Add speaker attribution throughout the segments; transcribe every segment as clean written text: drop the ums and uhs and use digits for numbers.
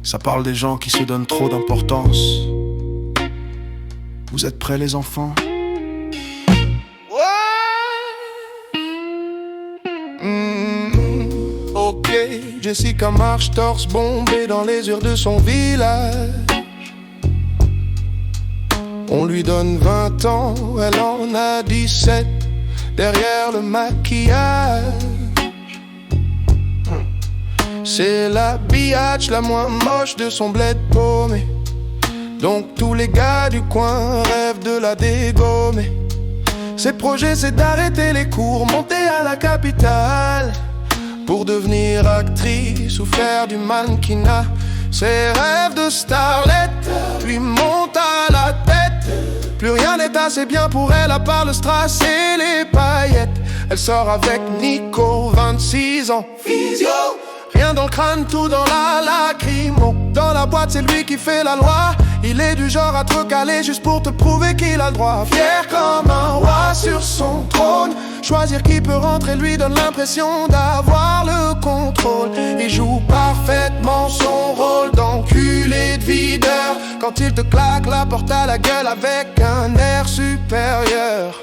Speaker 1: Ça parle des gens qui se donnent trop d'importance. Vous êtes prêts les enfants? Ok, Jessica marche torse bombé dans les heures de son village. On lui donne 20 ans, elle en a 17. Derrière le maquillage, c'est la biatch la moins moche de son bled paumé. Donc tous les gars du coin rêvent de la dégommer. Ses projets c'est d'arrêter les cours, monter à la capitale pour devenir actrice ou faire du mannequinat. Ses rêves de starlet lui montent à la tête. Plus rien n'est assez bien pour elle à part le strass et les paillettes. Elle sort avec Nico, 26 ans, physio. Rien dans le crâne, tout dans la lacrymo. Dans la boîte, c'est lui qui fait la loi. Il est du genre à te recaler juste pour te prouver qu'il a le droit. Fier comme un roi sur son trône. Choisir qui peut rentrer lui donne l'impression d'avoir le contrôle. Il joue parfaitement son rôle d'enculé de videur. Quand il te claque la porte à la gueule avec un air supérieur.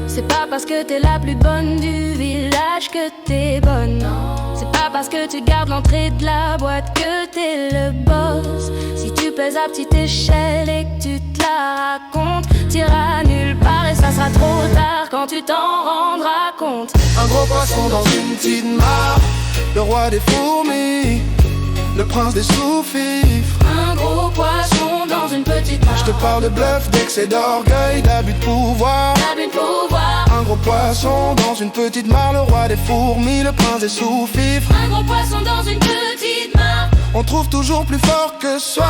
Speaker 2: C'est pas parce que t'es la plus bonne du village que t'es bonne. C'est pas parce que tu gardes l'entrée de la boîte que t'es le boss. Si tu pèses à petite échelle et que tu te la racontes, t'iras nulle part et ça sera trop tard quand tu t'en rendras compte.
Speaker 1: Un gros poisson dans une petite mare, le roi des fourmis, le prince des sous-fifres.
Speaker 2: Un gros poisson dans une petite mare.
Speaker 1: Je te parle de bluff, d'excès d'orgueil, d'abus de pouvoir. Un gros poisson dans une petite mare, le roi des fourmis, le prince des sous-fifres.
Speaker 2: Un gros poisson dans une petite mare.
Speaker 1: On trouve toujours plus fort que soi.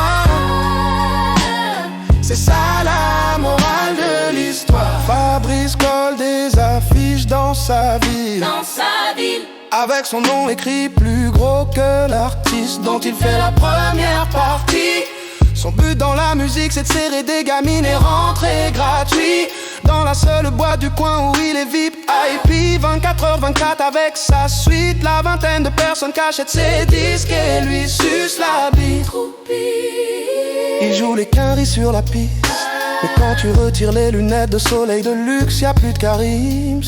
Speaker 1: C'est ça la morale de l'histoire. Fabrice colle des affiches dans sa ville.
Speaker 2: Dans sa ville.
Speaker 1: Avec son nom écrit plus gros que l'artiste dont il fait la première partie. Son but dans la musique c'est de serrer des gamines et rentrer gratuit dans la seule boîte du coin où il est VIP IP 24h24 avec sa suite. La vingtaine de personnes cachent ses disques et lui suce la bite. Il joue les quinries sur la piste. Mais quand tu retires les lunettes de soleil de luxe, y a plus de Karims.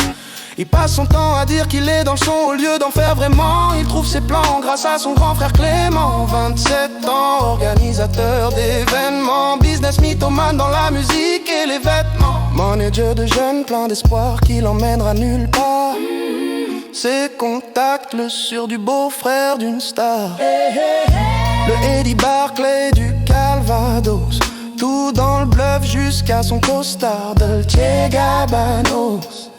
Speaker 1: Il passe son temps à dire qu'il est dans le son au lieu d'en faire vraiment. Il trouve ses plans grâce à son grand frère Clément. 27 ans, organisateur d'événements, business mythomane dans la musique et les vêtements. Manager de jeunes plein d'espoir qui l'emmènera nulle part. Ses contacts le sur du beau-frère d'une star. Le Eddie Barclay du Calvados. Tout dans le bluff jusqu'à son costard Dolce Gabanos.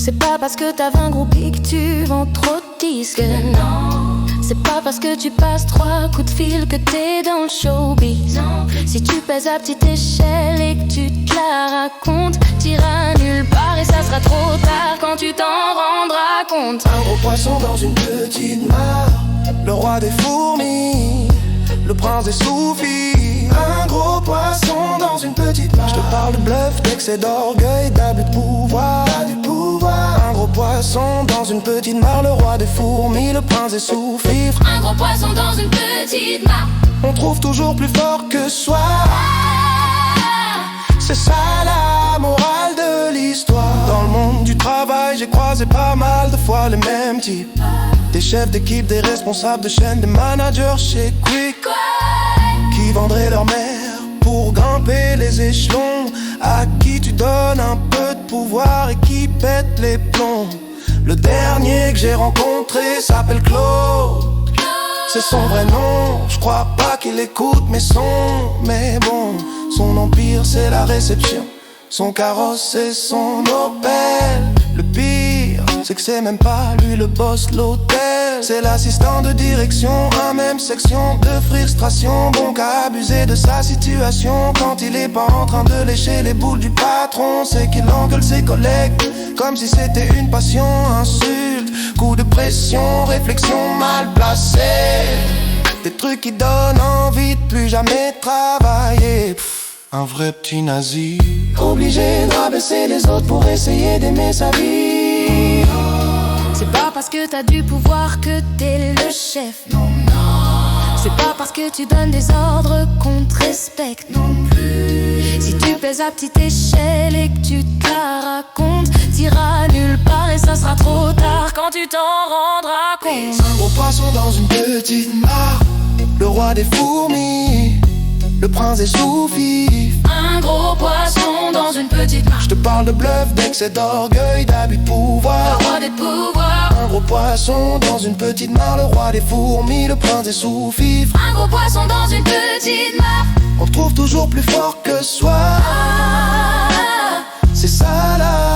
Speaker 2: C'est pas parce que t'as 20 groupies que tu vends trop de disques. Non. C'est pas parce que tu passes 3 coups de fil que t'es dans le showbiz. Non. Si tu pèses à petite échelle et que tu te la racontes, t'iras nulle part et ça sera trop tard quand tu t'en rendras compte.
Speaker 1: Un gros poisson dans une petite mare, le roi des fourmis, le prince des sous-fifres. Un gros poisson dans une petite mare. Je te parle de bluff, d'excès d'orgueil, d'abus de pouvoir. Un gros poisson dans une petite mare, le roi des fourmis, le prince des sous-fifres.
Speaker 2: Un gros poisson dans une petite mare.
Speaker 1: On trouve toujours plus fort que soi. C'est ça la morale de l'histoire. Dans le monde du travail, j'ai croisé pas mal de fois les mêmes types. Des chefs d'équipe, des responsables de chaîne, des managers chez Quick qui vendraient leur mère pour grimper les échelons. À qui tu donnes un peu de pouvoir et qui pète les plombs. Le dernier que j'ai rencontré s'appelle Claude. C'est son vrai nom, je crois pas qu'il écoute mes sons. Mais bon, son empire c'est la réception, son carrosse c'est son Opel. Le pire, c'est que c'est même pas lui le boss l'hôtel. C'est l'assistant de direction, un même section de frustration. Bon qu'à abuser de sa situation quand il est pas en train de lécher les boules du patron. C'est qu'il engueule ses collègues comme si c'était une passion. Insulte, coup de pression, réflexion mal placée. Des trucs qui donnent envie de plus jamais travailler. Un vrai petit nazi, obligé de rabaisser les autres pour essayer d'aimer sa vie.
Speaker 2: C'est pas parce que t'as du pouvoir que t'es le chef.
Speaker 1: Non, non.
Speaker 2: C'est pas parce que tu donnes des ordres qu'on te respecte non plus. Si tu pèses à petite échelle et que tu te la racontes, t'iras nulle part et ça sera trop tard quand tu t'en rendras compte.
Speaker 1: Un gros poisson dans une petite mare, le roi des fourmis, le prince des sous-fifs.
Speaker 2: Un gros poisson dans une petite mare.
Speaker 1: Je te parle de bluff, d'excès d'orgueil, d'abus de pouvoir.
Speaker 2: Le roi des pouvoirs.
Speaker 1: Un gros poisson dans une petite mare, le roi des fourmis, le prince des sous-fifs.
Speaker 2: Un gros poisson dans une petite mare.
Speaker 1: On te trouve toujours plus fort que soi.
Speaker 2: Ah,
Speaker 1: C'est ça la